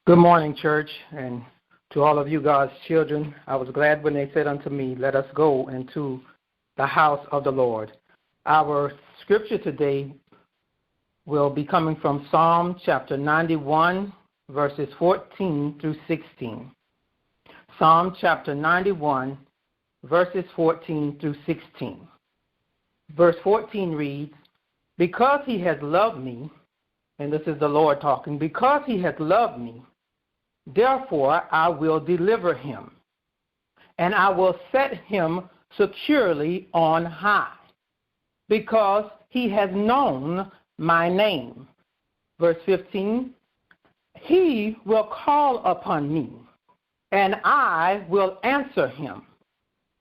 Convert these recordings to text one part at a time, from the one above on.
Good morning, church, and to all of you God's children. I was glad when they said unto me, let us go into the house of the Lord. Our scripture today will be coming from Psalm chapter 91, verses 14 through 16. Psalm chapter 91, verses 14 through 16. Verse 14 reads, because he has loved me, and this is the Lord talking, because he has loved me, therefore I will deliver him, and I will set him securely on high, because he has known my name. Verse 15, he will call upon me, and I will answer him.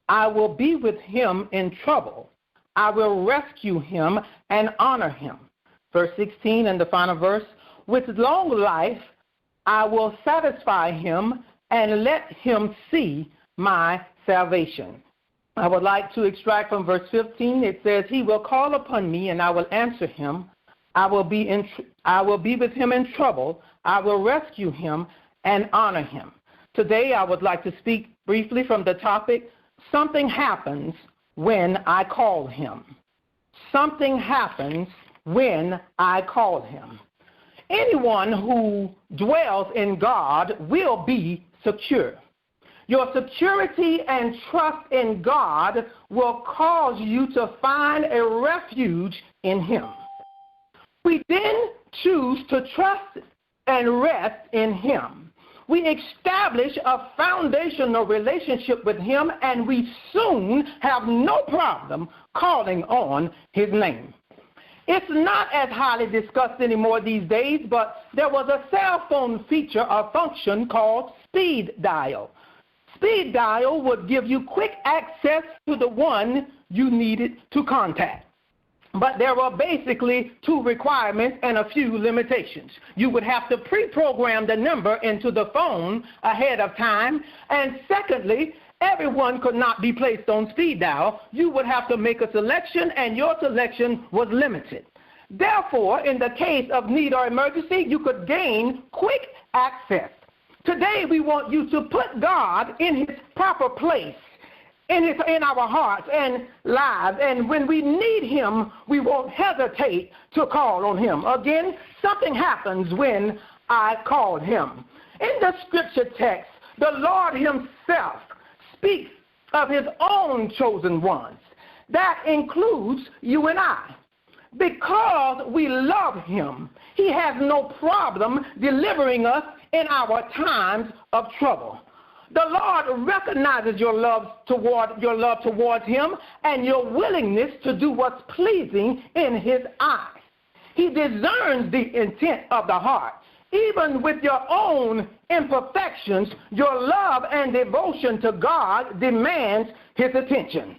I will be with him in trouble. I will rescue him and honor him. Verse 16 and the final verse, with long life I will satisfy him and let him see my salvation. I would like to extract from verse 15. It says, he will call upon me and I will answer him. I will be with him in trouble. I will rescue him and honor him. Today I would like to speak briefly from the topic, something happens when I call him. Something happens when I call him. Anyone who dwells in God will be secure. Your security and trust in God will cause you to find a refuge in him. We then choose to trust and rest in him. We establish a foundational relationship with him, and we soon have no problem calling on his name. It's not as highly discussed anymore these days, but there was a cell phone feature or function called speed dial. Speed dial would give you quick access to the one you needed to contact. But there were basically two requirements and a few limitations. You would have to pre-program the number into the phone ahead of time. And secondly, everyone could not be placed on speed dial. You would have to make a selection, and your selection was limited. Therefore, in the case of need or emergency, you could gain quick access. Today, we want you to put God in his proper place in our hearts and lives, and when we need him, we won't hesitate to call on him. Again, something happens when I call him. In the scripture text, the Lord himself speaks of his own chosen ones. That includes you and I. Because we love him, he has no problem delivering us in our times of trouble. The Lord recognizes your love towards him and your willingness to do what's pleasing in his eyes. He discerns the intent of the heart. Even with your own imperfections, your love and devotion to God demands his attention.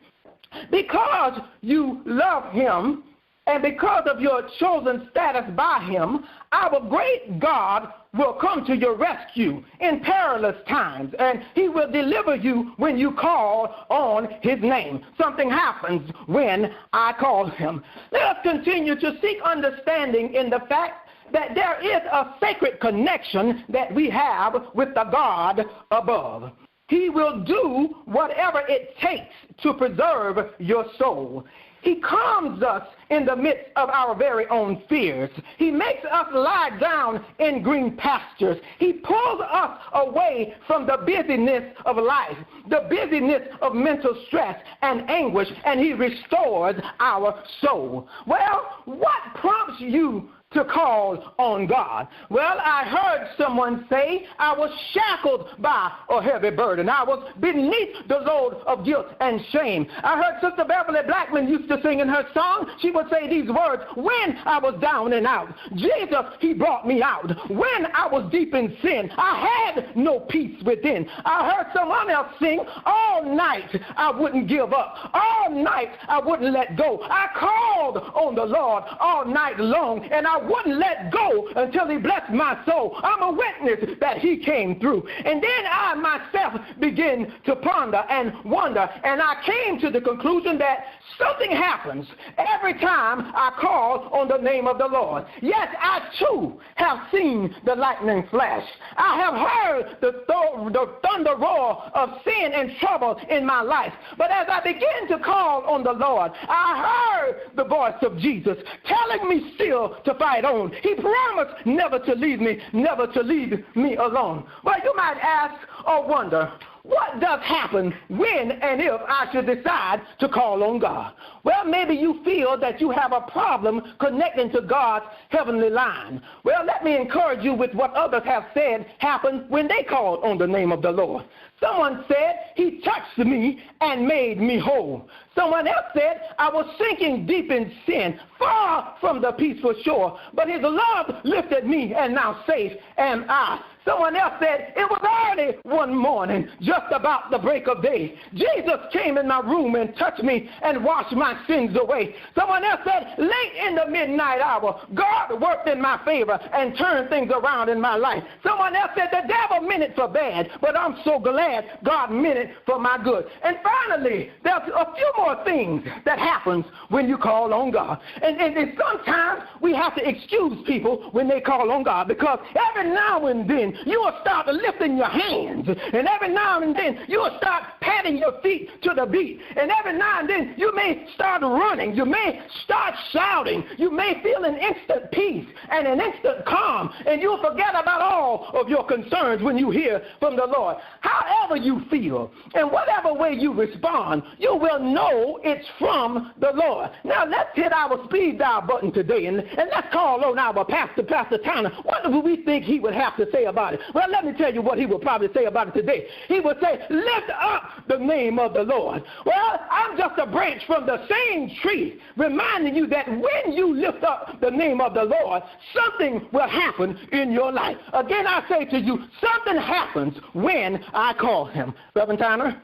Because you love him and because of your chosen status by him, our great God will come to your rescue in perilous times, and he will deliver you when you call on his name. Something happens when I call him. Let us continue to seek understanding in the fact that there is a sacred connection that we have with the God above. He will do whatever it takes to preserve your soul. He calms us in the midst of our very own fears. He makes us lie down in green pastures. He pulls us away from the busyness of life, the busyness of mental stress and anguish, and he restores our soul. Well, what prompts you to call on God? Well, I heard someone say, I was shackled by a heavy burden. I was beneath the load of guilt and shame. I heard Sister Beverly Blackman used to sing in her song. She would say these words, when I was down and out, Jesus, he brought me out. When I was deep in sin, I had no peace within. I heard someone else sing, all night I wouldn't give up. All night I wouldn't let go. I called on the Lord all night long, and I wouldn't let go until he blessed my soul. I'm a witness that he came through. And then I myself began to ponder and wonder, and I came to the conclusion that something happens every time I call on the name of the Lord. Yes, I too have seen the lightning flash. I have heard the thunder roar of sin and trouble in my life. But as I began to call on the Lord, I heard the voice of Jesus telling me still to fight on. He promised never to leave me, never to leave me alone. Well, you might ask or wonder, what does happen when and if I should decide to call on God? Well, maybe you feel that you have a problem connecting to God's heavenly line. Well, let me encourage you with what others have said happened when they called on the name of the Lord. Someone said, he touched me and made me whole. Someone else said, I was sinking deep in sin, far from the peaceful shore, but his love lifted me, and now safe am I. Someone else said, it was early one morning, just about the break of day. Jesus came in my room and touched me and washed my sins away. Someone else said, late in the midnight hour, God worked in my favor and turned things around in my life. Someone else said, the devil meant it for bad, but I'm so glad God meant it for my good. And finally, there's a few more things that happens when you call on God. And sometimes we have to excuse people when they call on God, because every now and then you will start lifting your hands, and every now and then you will start patting your feet to the beat, and every now and then you may start running, you may start shouting, you may feel an instant peace and an instant calm, and you'll forget about all of your concerns when you hear from the Lord. However you feel and whatever way you respond, you will know it's from the Lord. Now let's hit our speed dial button today, and let's call on our pastor, Pastor Tanner. What do we think he would have to say about it? Well, let me tell you what he would probably say about it today. He would say, lift up the name of the Lord. Well, I'm just a branch from the same tree, reminding you that when you lift up the name of the Lord, something will happen in your life. Again, I say to you, something happens when I call him. Reverend Tanner?